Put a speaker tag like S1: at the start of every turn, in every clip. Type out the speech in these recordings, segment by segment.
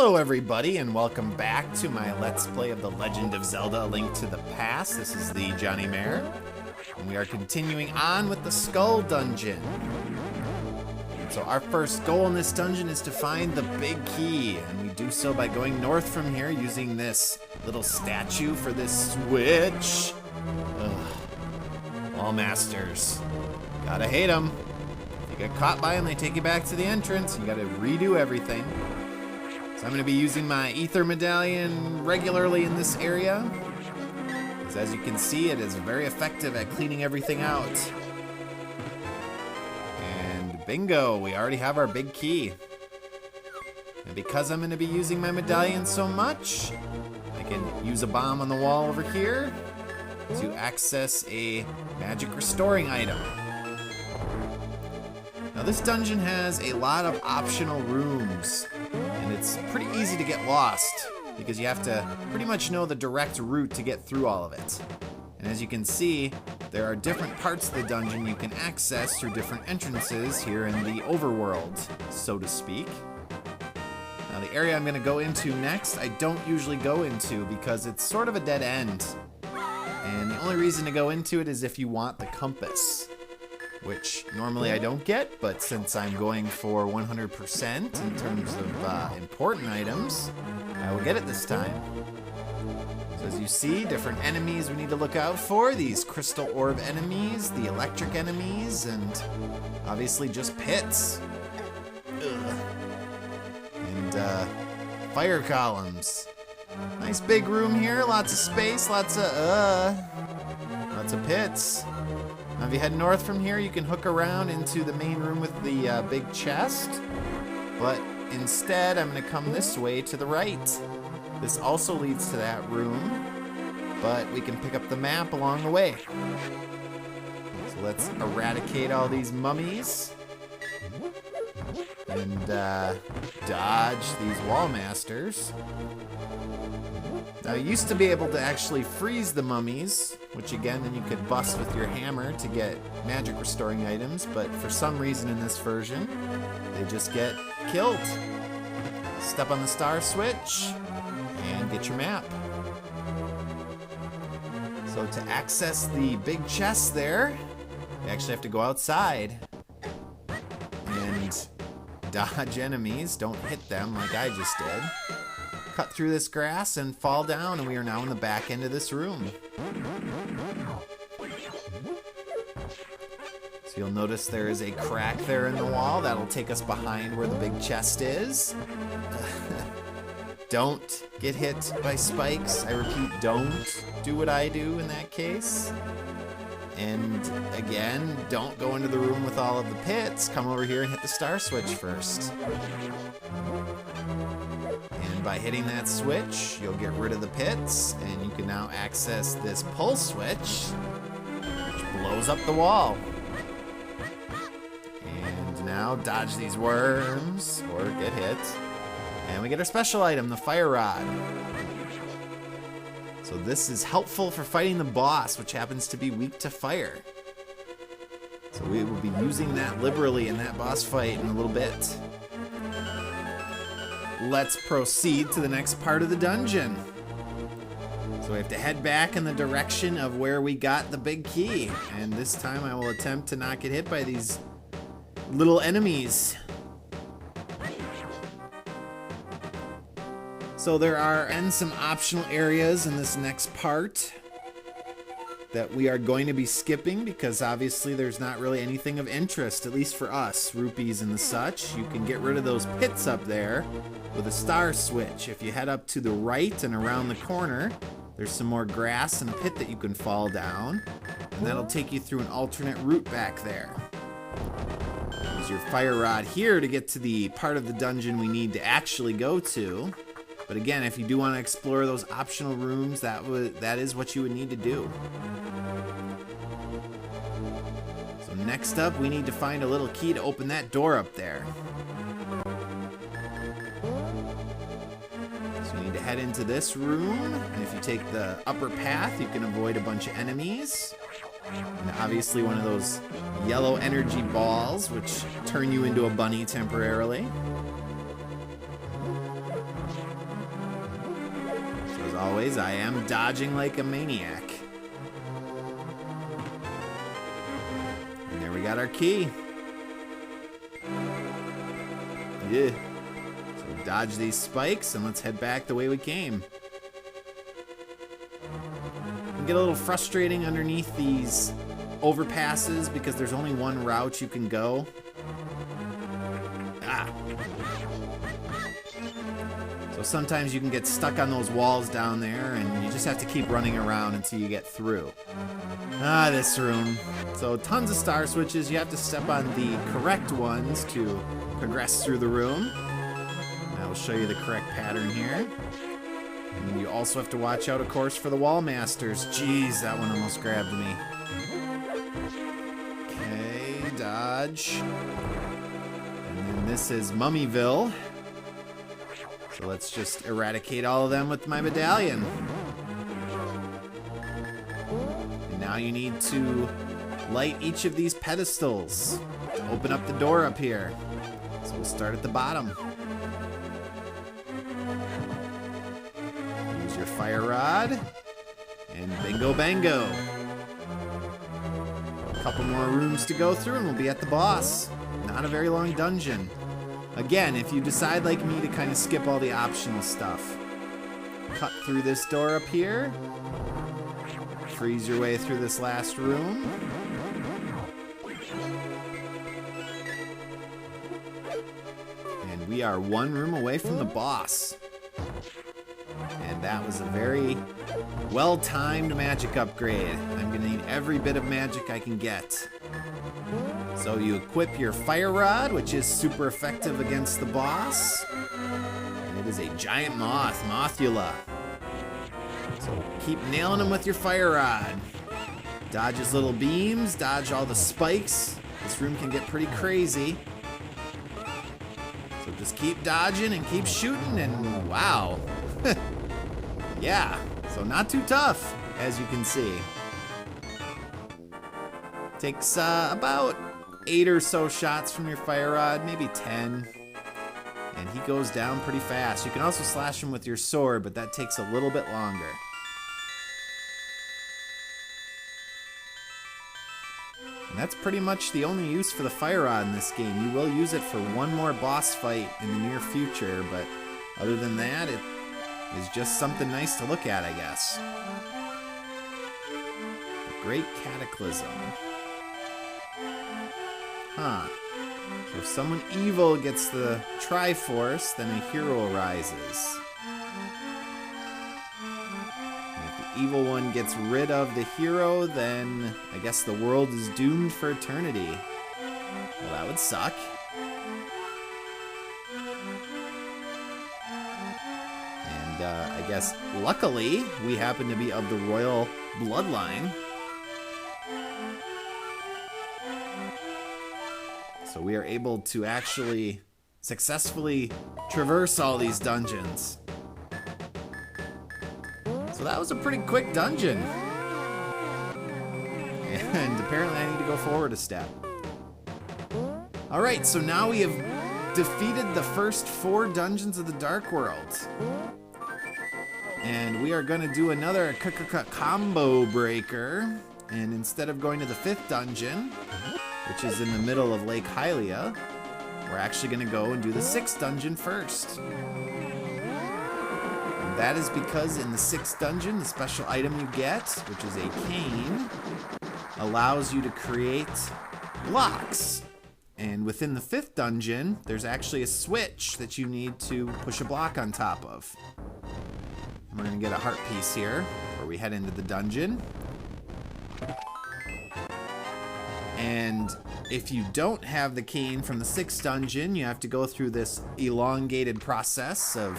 S1: Hello everybody and welcome back to my Let's Play of The Legend of Zelda: A Link to the Past. This is the thejonnymar, and we are continuing on with the Skull Dungeon. So our first goal in this dungeon is to find the big key, and we do so by going north from here using this little statue for this switch. Ugh. All masters. Gotta hate them. If you get caught by them, they take you back to the entrance. You gotta redo everything. So I'm going to be using my ether medallion regularly in this area, because as you can see, it is very effective at cleaning everything out. And bingo, we already have our big key. And because I'm going to be using my medallion so much, I can use a bomb on the wall over here to access a magic restoring item. Now this dungeon has a lot of optional rooms, and it's pretty easy to get lost because you have to pretty much know the direct route to get through all of it. And as you can see, there are different parts of the dungeon you can access through different entrances here in the overworld, so to speak. Now the area I'm going to go into next, I don't usually go into because it's sort of a dead end. And the only reason to go into it is if you want the compass, which normally I don't get, but since I'm going for 100% in terms of important items, I will get it this time. So as you see, different enemies we need to look out for, these crystal orb enemies, the electric enemies, and obviously just pits. Ugh. And fire columns. Nice big room here, lots of space, lots of pits. Now if you head north from here, you can hook around into the main room with the big chest, but instead I'm going to come this way to the right. This also leads to that room, but we can pick up the map along the way. So let's eradicate all these mummies and dodge these wall masters. Now, you used to be able to actually freeze the mummies, which again, then you could bust with your hammer to get magic restoring items, but for some reason in this version, they just get killed. Step on the star switch and get your map. So to access the big chest there, you actually have to go outside and dodge enemies. Don't hit them like I just did. Cut through this grass and fall down, and we are now in the back end of this room. So you'll notice there is a crack there in the wall. That'll take us behind where the big chest is. Don't get hit by spikes. I repeat, don't do what I do in that case. And again, don't go into the room with all of the pits. Come over here and hit the star switch first. By hitting that switch, you'll get rid of the pits, and you can now access this pull switch, which blows up the wall. And now dodge these worms, or get hit. And we get our special item, the fire rod. So this is helpful for fighting the boss, which happens to be weak to fire. So we will be using that liberally in that boss fight in a little bit. Let's proceed to the next part of the dungeon. So we have to head back in the direction of where we got the big key. And this time I will attempt to not get hit by these little enemies. So there are some optional areas in this next part that we are going to be skipping because obviously there's not really anything of interest, at least for us, rupees and the such. You can get rid of those pits up there with a star switch. If you head up to the right and around the corner, there's some more grass and a pit that you can fall down, and that'll take you through an alternate route back there. Use your fire rod here to get to the part of the dungeon we need to actually go to. But again, if you do want to explore those optional rooms, that is what you would need to do. So next up, we need to find a little key to open that door up there. So you need to head into this room, and if you take the upper path, you can avoid a bunch of enemies. And obviously one of those yellow energy balls, which turn you into a bunny temporarily. always, I am dodging like a maniac. And there we got our key. Yeah. So dodge these spikes and let's head back the way we came. It can get a little frustrating underneath these overpasses because there's only one route you can go. So sometimes you can get stuck on those walls down there and you just have to keep running around until you get through. This room. So tons of star switches. You have to step on the correct ones to progress through the room. And I will show you the correct pattern here. And you also have to watch out, of course, for the wall masters. Jeez, that one almost grabbed me. Okay, dodge. And then this is Mummyville. So let's just eradicate all of them with my medallion. And now you need to light each of these pedestals to open up the door up here. So we'll start at the bottom. Use your fire rod. And bingo bango. A couple more rooms to go through and we'll be at the boss. Not a very long dungeon. Again, if you decide like me to kind of skip all the optional stuff, cut through this door up here, freeze your way through this last room, and we are one room away from the boss. And that was a very well-timed magic upgrade. I'm gonna need every bit of magic I can get. So you equip your fire rod, which is super effective against the boss. And it is a giant moth, Mothula. So keep nailing him with your fire rod. Dodge his little beams, dodge all the spikes. This room can get pretty crazy. So just keep dodging and keep shooting and wow. Yeah, so not too tough, as you can see. Takes about 8 or so shots from your fire rod, maybe 10. And he goes down pretty fast. You can also slash him with your sword, but that takes a little bit longer. And that's pretty much the only use for the fire rod in this game. You will use it for one more boss fight in the near future, but other than that, it is just something nice to look at, I guess. The Great Cataclysm. Huh. So if someone evil gets the Triforce, then a hero arises. And if the evil one gets rid of the hero, then I guess the world is doomed for eternity. Well, that would suck. And I guess luckily we happen to be of the royal bloodline. So we are able to actually successfully traverse all these dungeons. So that was a pretty quick dungeon. And apparently I need to go forward a step. Alright, so now we have defeated the first 4 dungeons of the Dark World. And we are going to do another combo breaker. And instead of going to the 5th dungeon, which is in the middle of Lake Hylia, we're actually going to go and do the 6th dungeon first. And that is because in the 6th dungeon, the special item you get, which is a cane, allows you to create blocks. And within the 5th dungeon, there's actually a switch that you need to push a block on top of. I'm going to get a heart piece here, before we head into the dungeon. And if you don't have the cane from the 6th dungeon, you have to go through this elongated process of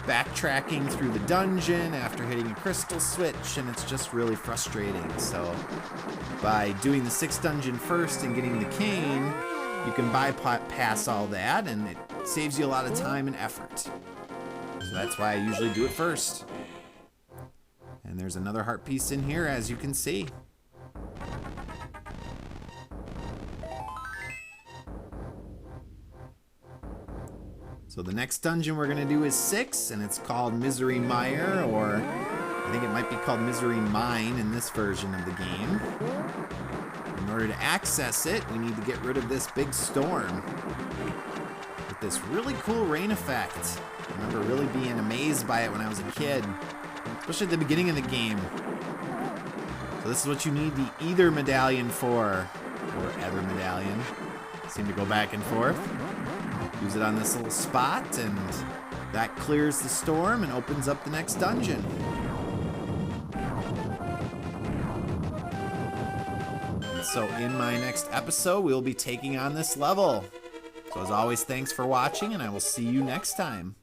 S1: backtracking through the dungeon after hitting a crystal switch, and it's just really frustrating. So by doing the 6th dungeon first and getting the cane, you can bypass all that, and it saves you a lot of time and effort. So that's why I usually do it first. And there's another heart piece in here, as you can see. So the next dungeon we're going to do is 6, and it's called Misery Mire, or I think it might be called Misery Mine in this version of the game. In order to access it, we need to get rid of this big storm with this really cool rain effect. I remember really being amazed by it when I was a kid, especially at the beginning of the game. So this is what you need the either medallion for, or other medallion. Seem to go back and forth. Use it on this little spot, and that clears the storm and opens up the next dungeon. So in my next episode, we'll be taking on this level. So as always, thanks for watching, and I will see you next time.